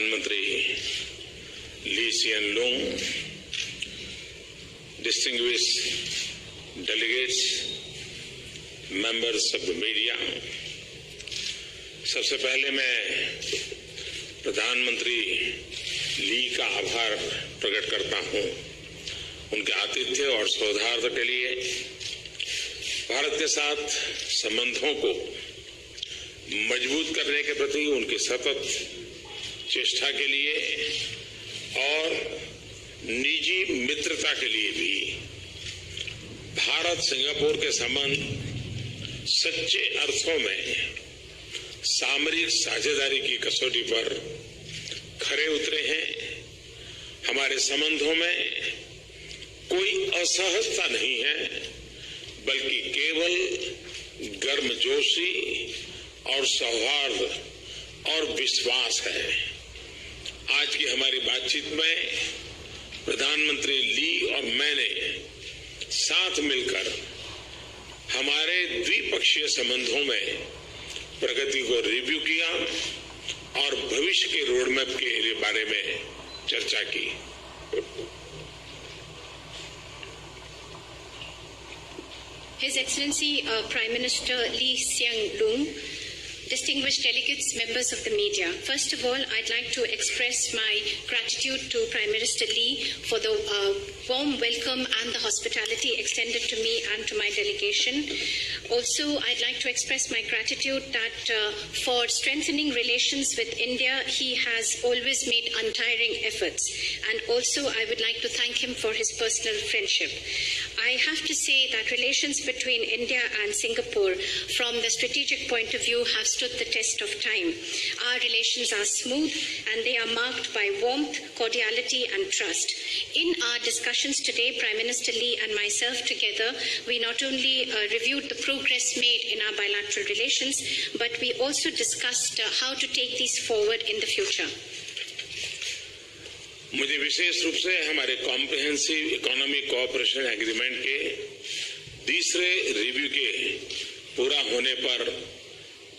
प्रधानमंत्री ली सियन लुंग, distinguished delegates, members of the media, सबसे पहले मैं प्रधानमंत्री ली का आभार प्रकट करता हूं उनके आतिथ्य और सौहार्द के लिए, भारत के साथ संबंधों को मजबूत करने के प्रति उनकी सतत चेष्टा के लिए और निजी मित्रता के लिए भी। भारत सिंगापुर के संबंध सच्चे अर्थों में सामरिक साझेदारी की कसौटी पर खरे उतरे हैं। हमारे संबंधों में कोई असहजता नहीं है, बल्कि केवल गर्मजोशी और सौहार्द और विश्वास है। आज की हमारी बातचीत में प्रधानमंत्री ली और मैंने साथ मिलकर हमारे द्विपक्षीय संबंधों में प्रगति को रिव्यू किया और भविष्य के रोडमैप के बारे में चर्चा की। His Excellency Prime Minister Lee Hsien Loong, distinguished delegates, members of the media. First of all, I'd like to express my gratitude to Prime Minister Lee for the warm welcome and the hospitality extended to me and to my delegation. Also, I'd like to express my gratitude that for strengthening relations with India, he has always made untiring efforts. And also, I would like to thank him for his personal friendship. I have to say that relations between India and Singapore, from the strategic point of view, have stood the test of time. Our relations are smooth and they are marked by warmth, cordiality and trust. In our discussions today, Prime Minister Lee and myself together, we not only reviewed the progress made in our bilateral relations, but we also discussed how to take these forward in the future. मुझे विशेष रूप से हमारे comprehensive economic cooperation agreement के तीसरे review के पूरा होने पर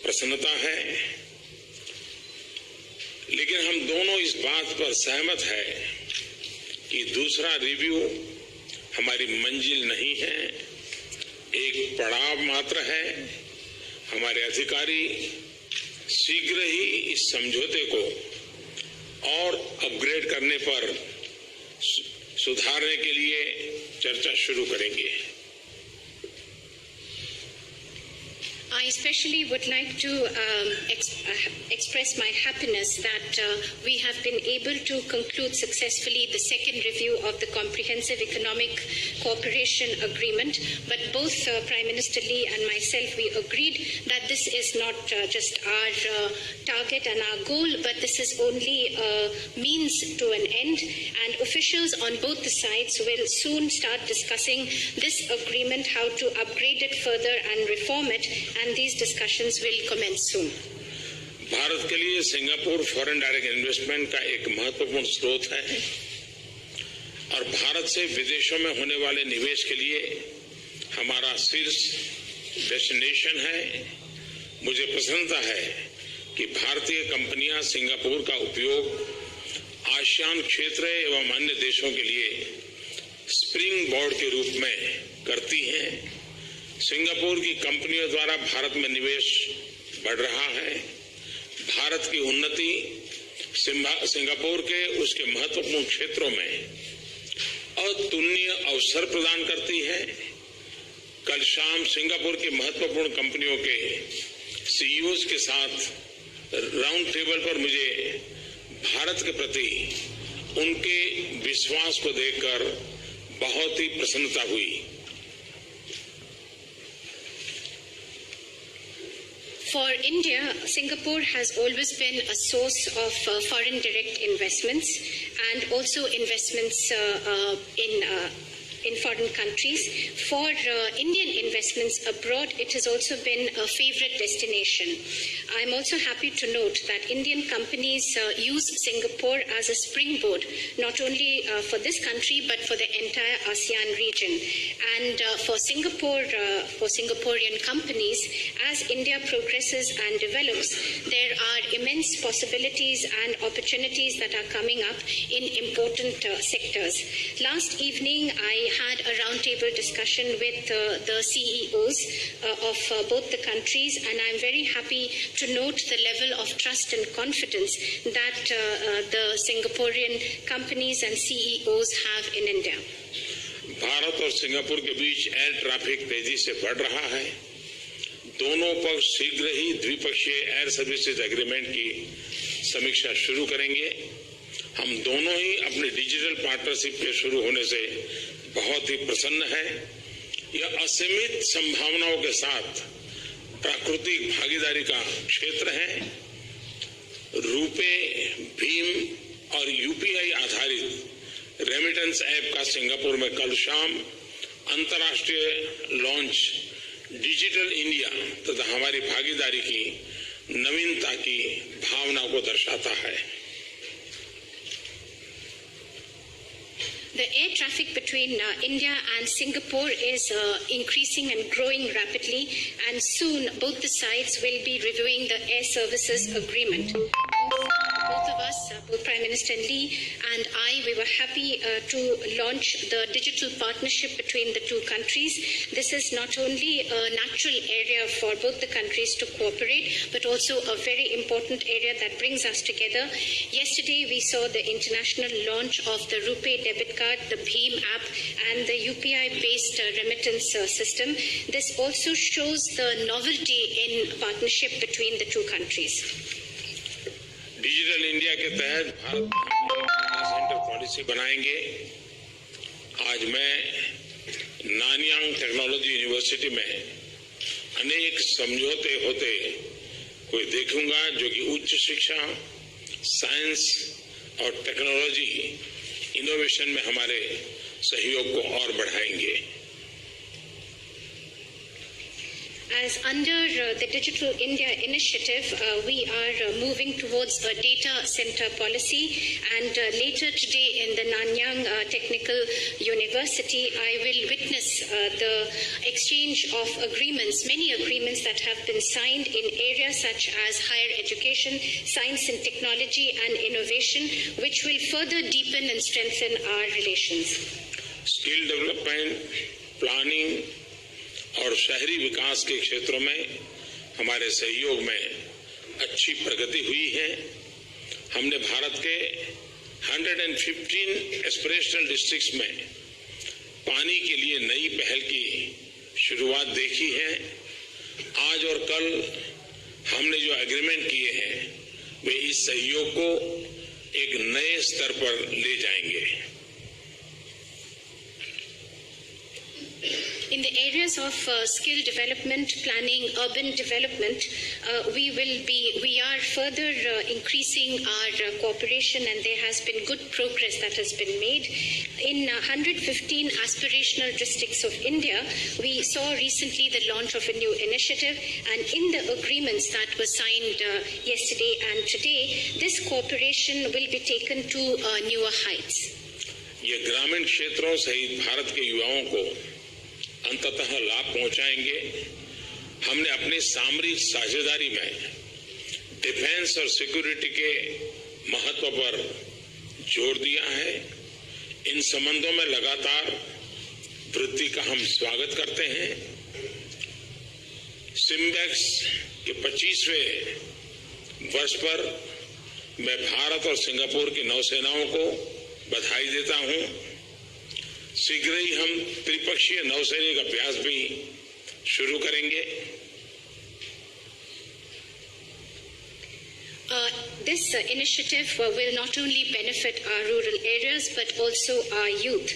प्रसन्नता है, लेकिन हम दोनों इस बात पर सहमत है कि दूसरा रिव्यू हमारी मंजिल नहीं है, एक पड़ाव मात्र है। हमारे अधिकारी शीघ्र ही इस समझौते को और अपग्रेड करने पर सुधारने के लिए चर्चा शुरू करेंगे। I especially would like to express my happiness that we have been able to conclude successfully the second review of the Comprehensive Economic Cooperation Agreement. But both Prime Minister Lee and myself, we agreed that this is not just our target and our goal, but this is only a means to an end. And officials on both the sides will soon start discussing this agreement, how to upgrade it further and reform it. And these discussions will commence soon. Bharat के लिए Singapore foreign direct investment का एक महत्वपूर्ण स्रोत है और भारत से विदेशों में होने वाले निवेश के लिए हमारा शीर्ष डेस्टिनेशन है। मुझे प्रसन्नता है कि भारतीय कंपनियां सिंगापुर का उपयोग आसियान क्षेत्र एवं अन्य देशों के लिए स्प्रिंग बोर्ड के रूप में करती हैं। सिंगापुर की कंपनियों द्वारा भारत में निवेश बढ़ रहा है। भारत की उन्नति सिंगापुर के उसके महत्वपूर्ण क्षेत्रों में अतुलनीय अवसर प्रदान करती है। कल शाम सिंगापुर की महत्वपूर्ण कंपनियों के सीईओज के साथ राउंड टेबल पर मुझे भारत के प्रति उनके विश्वास को देखकर बहुत ही प्रसन्नता हुई। For India, Singapore has always been a source of foreign direct investments and also investments in in foreign countries. For Indian investments abroad, it has also been a favorite destination. I'm also happy to note that Indian companies use Singapore as a springboard, not only for this country, but for the entire ASEAN region. And for Singaporean companies, as India progresses and develops, there are immense possibilities and opportunities that are coming up in important sectors. Last evening, I had a roundtable discussion with the CEOs of both the countries, and I'm very happy to note the level of trust and confidence that the Singaporean companies and CEOs have in India. Bharat और Singapore के बीच air traffic तेजी से बढ़ रहा है। दोनों पक्ष शीघ्र ही द्विपक्षीय एयर सर्विसेज एग्रीमेंट की समीक्षा शुरू करेंगे। हम दोनों ही अपने डिजिटल पार्टनरशिप के शुरू होने से बहुत ही प्रसन्न हैं। यह असीमित संभावनाओं के साथ प्राकृतिक भागीदारी का क्षेत्र है। रुपे, भीम और यूपीआई आधारित रेमिटेंस ऐप का सिंगापुर में कल शाम अंतर्राष्ट्रीय लॉन्च डिजिटल इंडिया तथा हमारी भागीदारी की नवीनता की भावना को दर्शाता है। The air traffic between India and Singapore is increasing and growing rapidly, and soon both the sides will be reviewing the air services agreement. Both of us, both Prime Minister Lee and I, we were happy to launch the digital partnership between the two countries. This is not only a natural area for both the countries to cooperate, but also a very important area that brings us together. Yesterday, we saw the international launch of the RuPay debit card, the Bheem app, and the UPI-based remittance system. This also shows the novelty in partnership between the two countries. Digital India के तहत Bharat data centre policy बनाएंगे। आज मैं Nanyang technology university में अनेक समझौते होते कोई देखूंगा जो कि उच्च शिक्षा, साइंस और टेक्नोलॉजी इनोवेशन में हमारे सहयोग को और बढ़ाएंगे। As under the Digital India initiative, we are moving towards a data center policy, and later today in the Nanyang Technical University, I will witness the exchange of agreements, many agreements that have been signed in areas such as higher education, science and technology and innovation, which will further deepen and strengthen our relations. Skill development, planning, और शहरी विकास के क्षेत्रों में हमारे सहयोग में अच्छी प्रगति हुई है। हमने भारत के 115 एस्पिरेशनल डिस्ट्रिक्ट्स में पानी के लिए नई पहल की शुरुआत देखी है। आज और कल हमने जो एग्रीमेंट किए हैं वे इस सहयोग को एक नए स्तर पर ले जाएंगे। In the areas of skill development, planning, urban development, we are further increasing our cooperation, and there has been good progress that has been made. In 115 aspirational districts of India, we saw recently the launch of a new initiative, and in the agreements that were signed yesterday and today, this cooperation will be taken to newer heights. ये ग्रामीण क्षेत्रों सहित भारत के युवाओं को अंततः लाभ पहुंचाएंगे। हमने अपनी सामरिक साझेदारी में डिफेंस और सिक्योरिटी के महत्व पर जोर दिया है। इन संबंधों में लगातार वृद्धि का हम स्वागत करते हैं। सिम्बेक्स के 25वें वर्ष पर मैं भारत और सिंगापुर की नौसेनाओं को बधाई देता हूं। शीघ्र ही हम त्रिपक्षीय नौसैनिक अभ्यास भी शुरू करेंगे। This initiative will not only benefit our rural areas but also our youth.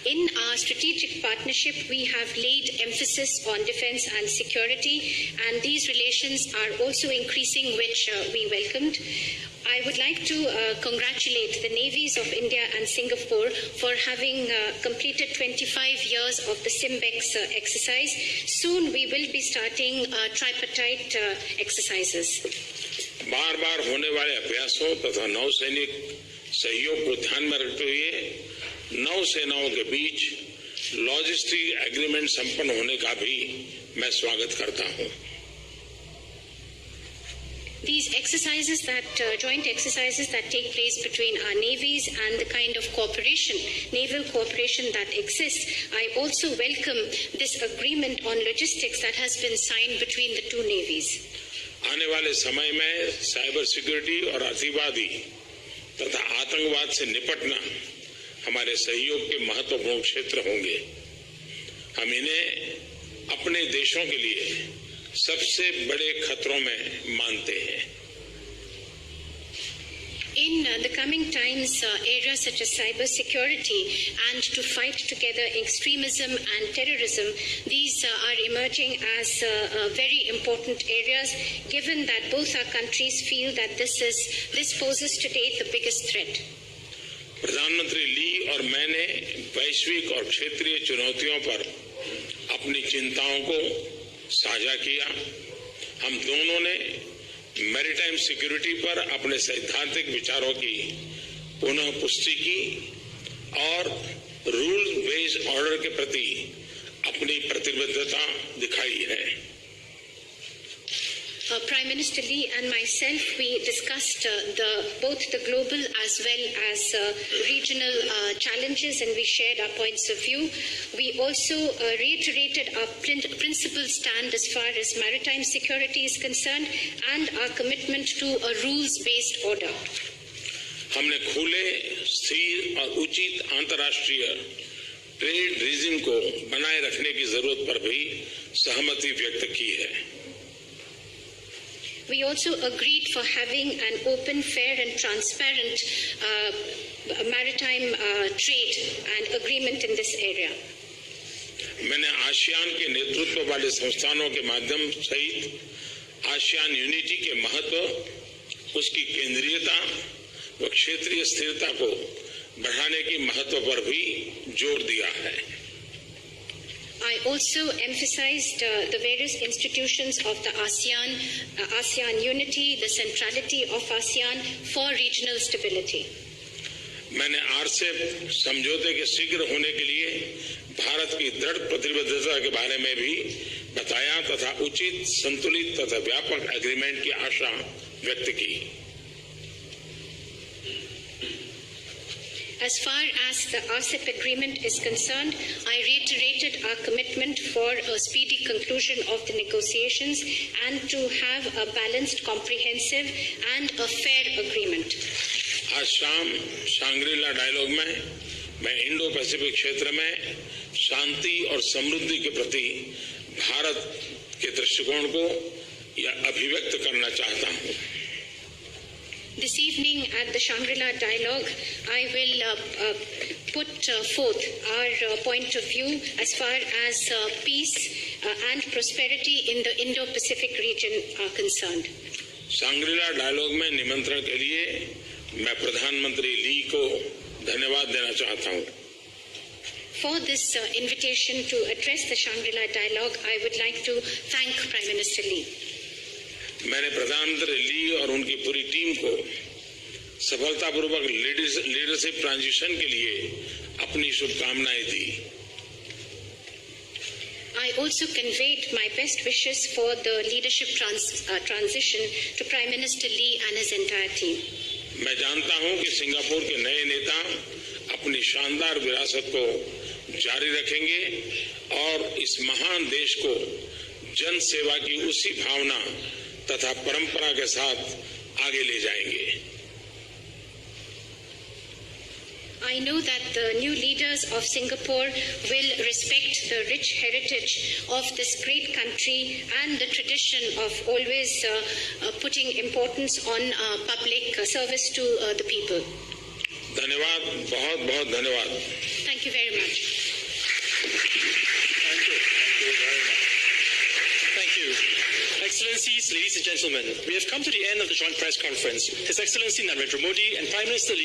In our strategic partnership, we have laid emphasis on defense and security, and these relations are also increasing, which we welcomed. I would like to congratulate the navies of India and Singapore for having completed 25 years of the SIMBEX exercise. Soon we will be starting tripartite exercises. बार बार होने वाले अभ्यासों तथा नौसैनिक सहयोग को ध्यान में रखते हुए नौसेनाओं के बीच लॉजिस्टिक एग्रीमेंट संपन्न होने का भी मैं स्वागत करता हूं। These exercises joint exercises that take place between our navies and the kind of cooperation, naval cooperation that exists, I also welcome this agreement on logistics that has been signed between the two navies. आने वाले समय में cyber security और अतिवादी तथा आतंकवाद से निपटना हमारे सहयोग के महत्वपूर्ण क्षेत्र होंगे। हम इन्हें अपने देशों के लिए सबसे बड़े खतरों में मानते हैं। In the coming times, areas such as cyber security and to fight together extremism and terrorism, these are emerging as very important areas, given that both our countries feel that this poses today the biggest threat. प्रधानमंत्री ली और मैंने वैश्विक और क्षेत्रीय चुनौतियों पर अपनी चिंताओं को साझा किया। हम दोनों ने मैरीटाइम सिक्योरिटी पर अपने सैद्धांतिक विचारों की पुनः पुष्टि की और रूल बेस्ड ऑर्डर के प्रति अपनी प्रतिबद्धता दिखाई है। Prime Minister Lee and myself, we discussed both the global as well as regional challenges, and we shared our points of view. We also reiterated our principled stand as far as maritime security is concerned and our commitment to a rules-based order. हमने खुले, स्थिर और उचित अंतर्राष्ट्रीय trade regime को बनाए रखने की जरूरत पर भी सहमति व्यक्त की है। We also agreed for having an open, fair and transparent maritime trade and agreement in this area. मैंने आसियान के नेतृत्व वाले संस्थानों के माध्यम सहित आसियान यूनिटी के महत्व, उसकी केंद्रीयता व क्षेत्रीय स्थिरता को बढ़ाने की महत्व पर भी जोर दिया है। I also emphasized the various institutions of the ASEAN unity, the centrality of ASEAN for regional stability. मैंने RCEP समझौते के शीघ्र होने के लिए भारत की दृढ़ प्रतिबद्धता के बारे में भी बताया तथा उचित, संतुलित तथा व्यापक एग्रीमेंट की आशा व्यक्त की। As far as the RCEP agreement is concerned, I reiterated our commitment for a speedy conclusion of the negotiations and to have a balanced, comprehensive and a fair agreement. आज शाम शांग्रीला डायलॉग में मैं Indo Pacific क्षेत्र में शांति और समृद्धि के प्रति भारत के दृष्टिकोण को अभिव्यक्त करना चाहता हूँ। This evening at the Shangri-La Dialogue, I will put forth our point of view as far as peace and prosperity in the Indo-Pacific region are concerned. Shangri-La Dialogue में निमंत्रण के लिए मैं प्रधानमंत्री ली को धन्यवाद देना चाहता हूँ। For this invitation to address the Shangri-La Dialogue, I would like to thank Prime Minister Lee. मैंने प्रधानमंत्री ली और उनकी पूरी टीम को सफलतापूर्वक लीडरशिप ट्रांजिशन के लिए अपनी शुभकामनाएं दी। I also conveyed my best wishes for the leadership transition to Prime Minister Lee and his entire team. मैं जानता हूं कि सिंगापुर के नए नेता अपनी शानदार विरासत को जारी रखेंगे और इस महान देश को जन सेवा की उसी भावना तथा परंपरा के साथ आगे ले जाएंगे। I know that the new leaders of Singapore will respect the rich heritage of this great country and the tradition of always putting importance on public service to the people. धन्यवाद, बहुत बहुत धन्यवाद। Thank you very much. Thank you very much. Thank you. you. Excellencies, ladies and gentlemen, we have come to the end of the joint press conference. His Excellency Narendra Modi and Prime Minister Lee